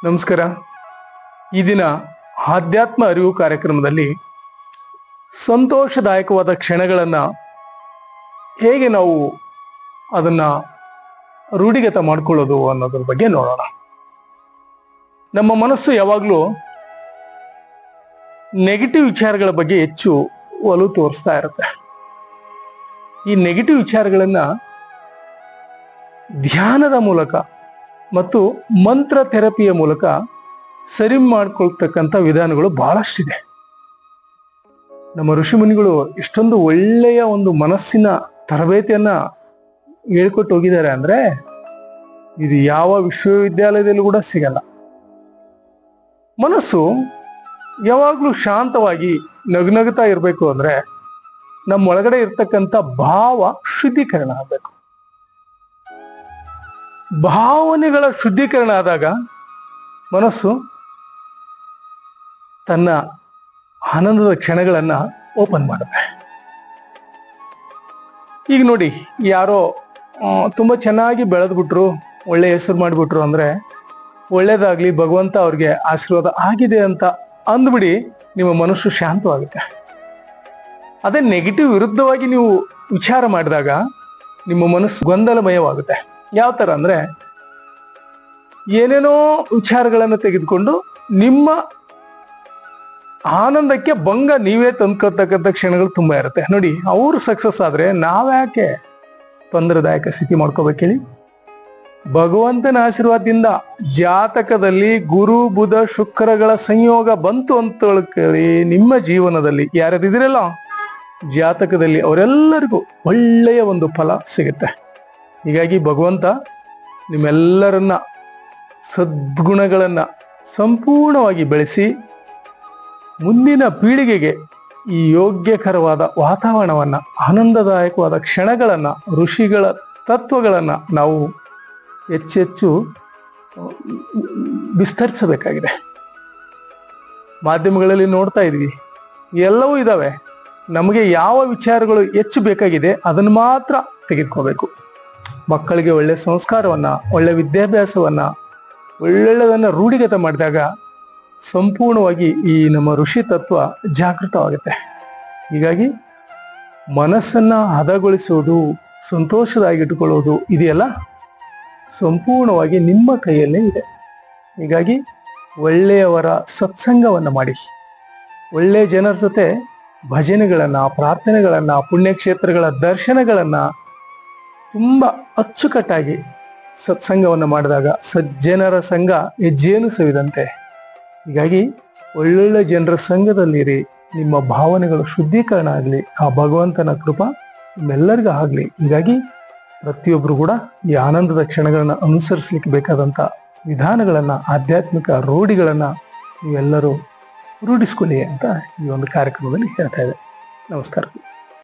ನಮಸ್ಕಾರ. ಈ ದಿನ ಆಧ್ಯಾತ್ಮ ಅರಿವು ಕಾರ್ಯಕ್ರಮದಲ್ಲಿ ಸಂತೋಷದಾಯಕವಾದ ಕ್ಷಣಗಳನ್ನ ಹೇಗೆ ನಾವು ಅದನ್ನ ರೂಢಿಗತ ಮಾಡ್ಕೊಳ್ಳೋದು ಅನ್ನೋದ್ರ ಬಗ್ಗೆ ನೋಡೋಣ. ನಮ್ಮ ಮನಸ್ಸು ಯಾವಾಗಲೂ ನೆಗೆಟಿವ್ ವಿಚಾರಗಳ ಬಗ್ಗೆ ಹೆಚ್ಚು ಒಲವು ತೋರಿಸ್ತಾ ಇರುತ್ತೆ. ಈ ನೆಗೆಟಿವ್ ವಿಚಾರಗಳನ್ನ ಧ್ಯಾನದ ಮೂಲಕ ಮತ್ತು ಮಂತ್ರ ಥೆರಪಿಯ ಮೂಲಕ ಸರಿ ಮಾಡ್ಕೊಳ್ತಕ್ಕಂಥ ವಿಧಾನಗಳು ಬಹಳಷ್ಟಿದೆ. ನಮ್ಮ ಋಷಿಮುನಿಗಳು ಇಷ್ಟೊಂದು ಒಳ್ಳೆಯ ಒಂದು ಮನಸ್ಸಿನ ತರಬೇತಿಯನ್ನ ಹೇಳ್ಕೊಟ್ಟು ಹೋಗಿದ್ದಾರೆ ಅಂದ್ರೆ ಇದು ಯಾವ ವಿಶ್ವವಿದ್ಯಾಲಯದಲ್ಲೂ ಕೂಡ ಸಿಗಲ್ಲ. ಮನಸ್ಸು ಯಾವಾಗ್ಲೂ ಶಾಂತವಾಗಿ ನಗುನಗುತ್ತಾ ಇರಬೇಕು ಅಂದ್ರೆ ನಮ್ಮ ಒಳಗಡೆ ಇರ್ತಕ್ಕಂಥ ಭಾವ ಶುದ್ಧೀಕರಣ ಆಗಬೇಕು. ಭಾವನೆಗಳ ಶುದ್ಧೀಕರಣ ಆದಾಗ ಮನಸ್ಸು ತನ್ನ ಆನಂದದ ಕ್ಷಣಗಳನ್ನ ಓಪನ್ ಮಾಡುತ್ತೆ. ಈಗ ನೋಡಿ, ಯಾರೋ ತುಂಬಾ ಚೆನ್ನಾಗಿ ಬೆಳೆದ್ಬಿಟ್ರು, ಒಳ್ಳೆ ಹೆಸರು ಮಾಡಿಬಿಟ್ರು ಅಂದ್ರೆ ಒಳ್ಳೇದಾಗ್ಲಿ, ಭಗವಂತ ಅವ್ರಿಗೆ ಆಶೀರ್ವಾದ ಆಗಿದೆ ಅಂತ ಅಂದ್ಬಿಡಿ, ನಿಮ್ಮ ಮನಸ್ಸು ಶಾಂತವಾಗುತ್ತೆ. ಅದೇ ನೆಗೆಟಿವ್ ವಿರುದ್ಧವಾಗಿ ನೀವು ವಿಚಾರ ಮಾಡಿದಾಗ ನಿಮ್ಮ ಮನಸ್ಸು ಗೊಂದಲಮಯವಾಗುತ್ತೆ. ಯಾವ ತರ ಅಂದ್ರೆ ಏನೇನೋ ವಿಚಾರಗಳನ್ನು ತೆಗೆದುಕೊಂಡು ನಿಮ್ಮ ಆನಂದಕ್ಕೆ ಭಂಗ ನೀವೇ ತಂದ್ಕೊಳ್ತಕ್ಕಂಥ ಕ್ಷಣಗಳು ತುಂಬಾ ಇರುತ್ತೆ. ನೋಡಿ, ಅವ್ರು ಸಕ್ಸಸ್ ಆದ್ರೆ ನಾವ್ಯಾಕೆ ತೊಂದರೆದಾಯಕ ಸ್ಥಿತಿ ಮಾಡ್ಕೋಬೇಕು ಹೇಳಿ? ಭಗವಂತನ ಆಶೀರ್ವಾದದಿಂದ ಜಾತಕದಲ್ಲಿ ಗುರು ಬುಧ ಶುಕ್ರಗಳ ಸಂಯೋಗ ಬಂತು ಅಂತ ಹೇಳ್ಕೊಳ್ಳಿ. ನಿಮ್ಮ ಜೀವನದಲ್ಲಿ ಯಾರ್ಯಾರಿದಿರಲ್ಲ ಜಾತಕದಲ್ಲಿ ಅವರೆಲ್ಲರಿಗೂ ಒಳ್ಳೆಯ ಒಂದು ಫಲ ಸಿಗುತ್ತೆ. ಹೀಗಾಗಿ ಭಗವಂತ ನಿಮ್ಮೆಲ್ಲರನ್ನ ಸದ್ಗುಣಗಳನ್ನ ಸಂಪೂರ್ಣವಾಗಿ ಬೆಳೆಸಿ ಮುಂದಿನ ಪೀಳಿಗೆಗೆ ಈ ಯೋಗ್ಯಕರವಾದ ವಾತಾವರಣವನ್ನ, ಆನಂದದಾಯಕವಾದ ಕ್ಷಣಗಳನ್ನ, ಋಷಿಗಳ ತತ್ವಗಳನ್ನ ನಾವು ಹೆಚ್ಚೆಚ್ಚು ವಿಸ್ತರಿಸಬೇಕಾಗಿದೆ. ಮಾಧ್ಯಮಗಳಲ್ಲಿ ನೋಡ್ತಾ ಇದ್ವಿ, ಎಲ್ಲವೂ ಇದಾವೆ. ನಮಗೆ ಯಾವ ವಿಚಾರಗಳು ಹೆಚ್ಚು ಬೇಕಾಗಿದೆ ಅದನ್ನು ಮಾತ್ರ ತೆಗೆದುಕೋಬೇಕು. ಮಕ್ಕಳಿಗೆ ಒಳ್ಳೆ ಸಂಸ್ಕಾರವನ್ನ, ಒಳ್ಳೆ ವಿದ್ಯಾಭ್ಯಾಸವನ್ನ, ಒಳ್ಳೆಯದನ್ನ ರೂಢಿಗತ ಮಾಡಿದಾಗ ಸಂಪೂರ್ಣವಾಗಿ ಈ ನಮ್ಮ ಋಷಿ ತತ್ವ ಜಾಗೃತವಾಗುತ್ತೆ. ಹೀಗಾಗಿ ಮನಸ್ಸನ್ನ ಹದಗೊಳಿಸುವುದು, ಸಂತೋಷದಾಗಿಟ್ಟುಕೊಳ್ಳೋದು ಇದೆಯಲ್ಲ, ಸಂಪೂರ್ಣವಾಗಿ ನಿಮ್ಮ ಕೈಯಲ್ಲೇ ಇದೆ. ಹೀಗಾಗಿ ಒಳ್ಳೆಯವರ ಸತ್ಸಂಗವನ್ನ ಮಾಡಿ, ಒಳ್ಳೆಯ ಜನರ ಜೊತೆ ಭಜನೆಗಳನ್ನ, ಪ್ರಾರ್ಥನೆಗಳನ್ನ, ಪುಣ್ಯಕ್ಷೇತ್ರಗಳ ದರ್ಶನಗಳನ್ನ ತುಂಬಾ ಅಚ್ಚುಕಟ್ಟಾಗಿ ಸತ್ಸಂಗವನ್ನು ಮಾಡಿದಾಗ ಸಜ್ಜನರ ಸಂಘ ಹೆಜ್ಜೇನು ಸವಿದಂತೆ. ಹೀಗಾಗಿ ಒಳ್ಳೊಳ್ಳೆ ಜನರ ಸಂಘದಲ್ಲಿರಿ, ನಿಮ್ಮ ಭಾವನೆಗಳು ಶುದ್ಧೀಕರಣ ಆಗಲಿ, ಆ ಭಗವಂತನ ಕೃಪಾ ನಿಮ್ಮೆಲ್ಲರಿಗೂ ಆಗಲಿ. ಹೀಗಾಗಿ ಪ್ರತಿಯೊಬ್ಬರು ಕೂಡ ಈ ಆನಂದದ ಕ್ಷಣಗಳನ್ನ ಅನುಸರಿಸಲಿಕ್ಕೆ ಬೇಕಾದಂಥ ವಿಧಾನಗಳನ್ನ, ಆಧ್ಯಾತ್ಮಿಕ ರೂಢಿಗಳನ್ನ ನೀವೆಲ್ಲರೂ ರೂಢಿಸ್ಕೊಳ್ಳಿ ಅಂತ ಈ ಒಂದು ಕಾರ್ಯಕ್ರಮದಲ್ಲಿ ಹೇಳ್ತಾ ಇದೆ. ನಮಸ್ಕಾರ.